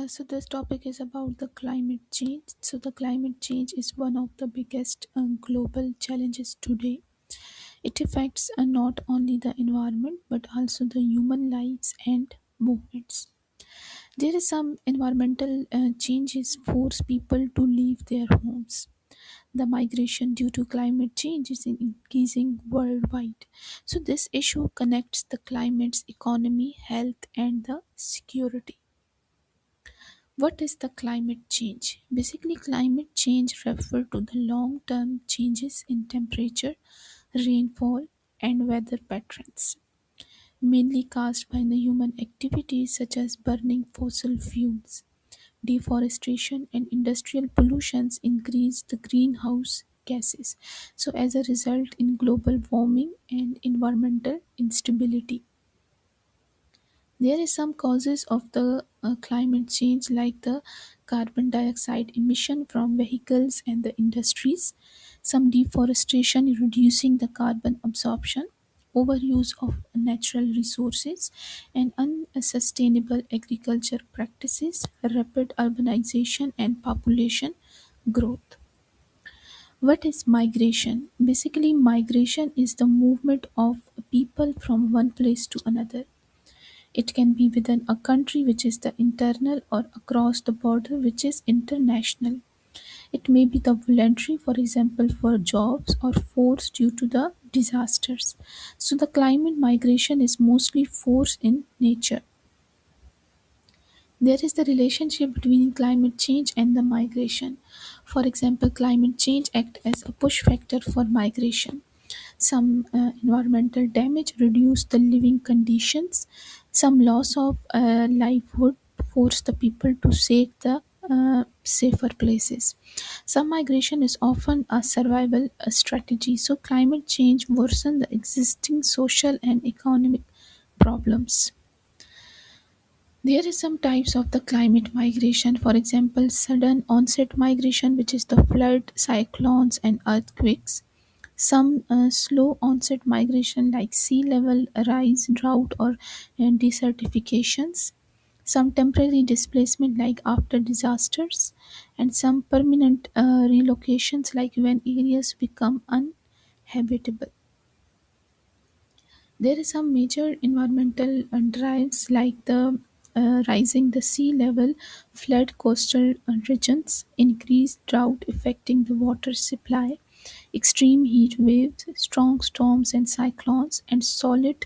So this topic is about the climate change. So the climate change is one of the biggest global challenges today. It affects not only the environment but also the human lives and movements. There is some environmental changes force people to leave their homes. The migration due to climate change is increasing worldwide. So this issue connects the climate's economy, health, and the security. What is the climate change? Basically, climate change refers to the long term changes in temperature, rainfall, and weather patterns, mainly caused by the human activities such as burning fossil fuels. Deforestation and industrial pollutions increase the greenhouse gases. So, as a result, in global warming and environmental instability. There is some causes of the climate change like the carbon dioxide emission from vehicles and the industries, some deforestation reducing the carbon absorption, overuse of natural resources and unsustainable agriculture practices, rapid urbanization and population growth. What is migration? Basically, migration is the movement of people from one place to another. It can be within a country, which is the internal, or across the border, which is international. It may be the voluntary, for example, for jobs, or forced due to the disasters. So the climate migration is mostly forced in nature. There is the relationship between climate change and the migration. For example, climate change acts as a push factor for migration. Some environmental damage reduce the living conditions. Some loss of livelihood force the people to seek the safer places. Some migration is often a survival strategy. So climate change worsen the existing social and economic problems. There is some types of the climate migration, for example, sudden onset migration, which is the flood, cyclones, and earthquakes. Some slow onset migration, like sea level rise, drought, or desertifications. Some temporary displacement, like after disasters, and some permanent relocations, like when areas become uninhabitable. There is some major environmental drives like the rising the sea level, flood coastal regions, increased drought affecting the water supply, extreme heat waves, strong storms and cyclones, and solid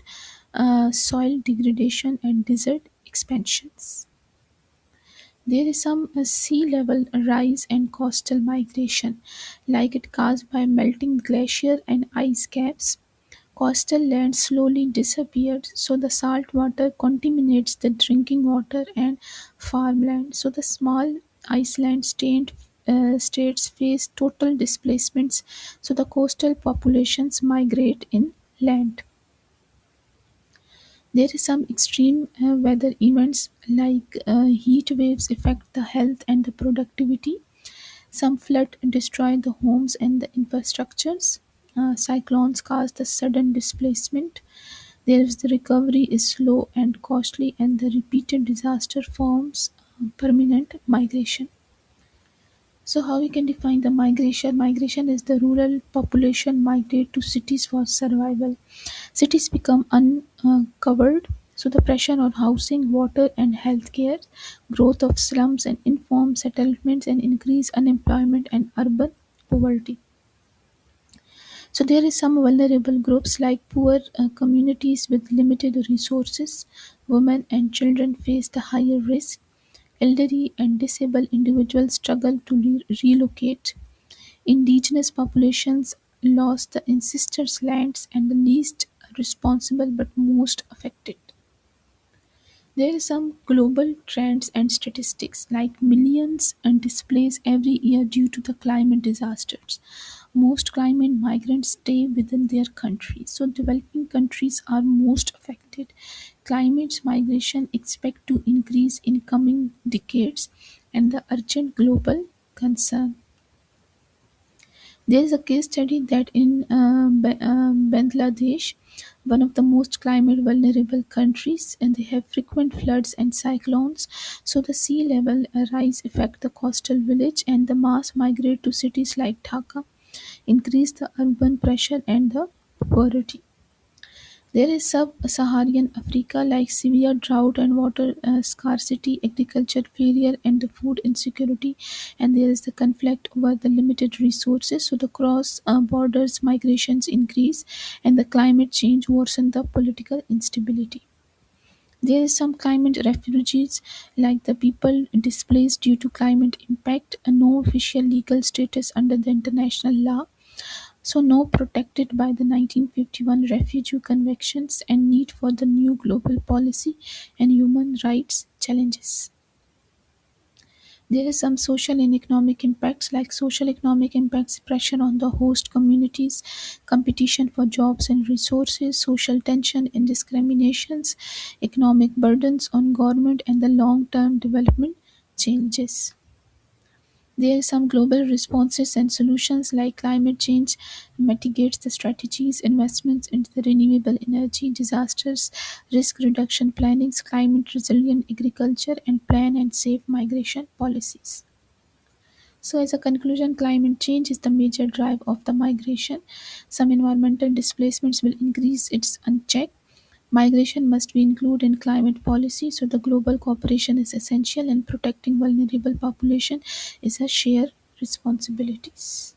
soil degradation and desert expansions. There is some sea level rise and coastal migration, like it caused by melting glacier and ice caps. Coastal land slowly disappeared, so the salt water contaminates the drinking water and farmland. So the small island states face total displacements, so the coastal populations migrate inland. There is some extreme weather events like heat waves affect the health and the productivity. Some flood destroy the homes and the infrastructures. Cyclones cause the sudden displacement. There is the recovery is slow and costly, and the repeated disaster forms permanent migration. So, how we can define the migration? Migration is the rural population migrate to cities for survival. Cities become uncovered, so the pressure on housing, water, and healthcare, growth of slums and informal settlements, and increased unemployment and urban poverty. So there is some vulnerable groups like poor communities with limited resources, women and children face the higher risk, elderly and disabled individuals struggle to relocate, indigenous populations lost the ancestors' lands and the least responsible but most affected. There are some global trends and statistics like millions and displaced every year due to the climate disasters. Most climate migrants stay within their countries, so developing countries are most affected. Climate migration expect to increase in coming decades and the urgent global concern. There is a case study that in Bangladesh, one of the most climate vulnerable countries, and they have frequent floods and cyclones. So the sea level rise affect the coastal village, and the mass migrate to cities like Dhaka, increase the urban pressure and the poverty. There is sub-Saharan Africa like severe drought and water scarcity, agriculture failure, and the food insecurity. And there is the conflict over the limited resources. So the cross borders migrations increase, and the climate change worsen the political instability. There is some climate refugees, like the people displaced due to climate impact, and no official legal status under the international law, so now protected by the 1951 Refugee Conventions, and need for the new global policy and human rights challenges. There is some social and economic impacts, like social economic impacts, pressure on the host communities, competition for jobs and resources, social tension and discriminations, economic burdens on government, and the long-term development changes. There are some global responses and solutions, like climate change mitigates the strategies, investments into the renewable energy, disasters, risk reduction plannings, climate resilient agriculture, and plan and safe migration policies. So, as a conclusion, climate change is the major drive of the migration. Some environmental displacements will increase its unchecked. Migration must be included in climate policy, so the global cooperation is essential, and protecting vulnerable population is a shared responsibilities.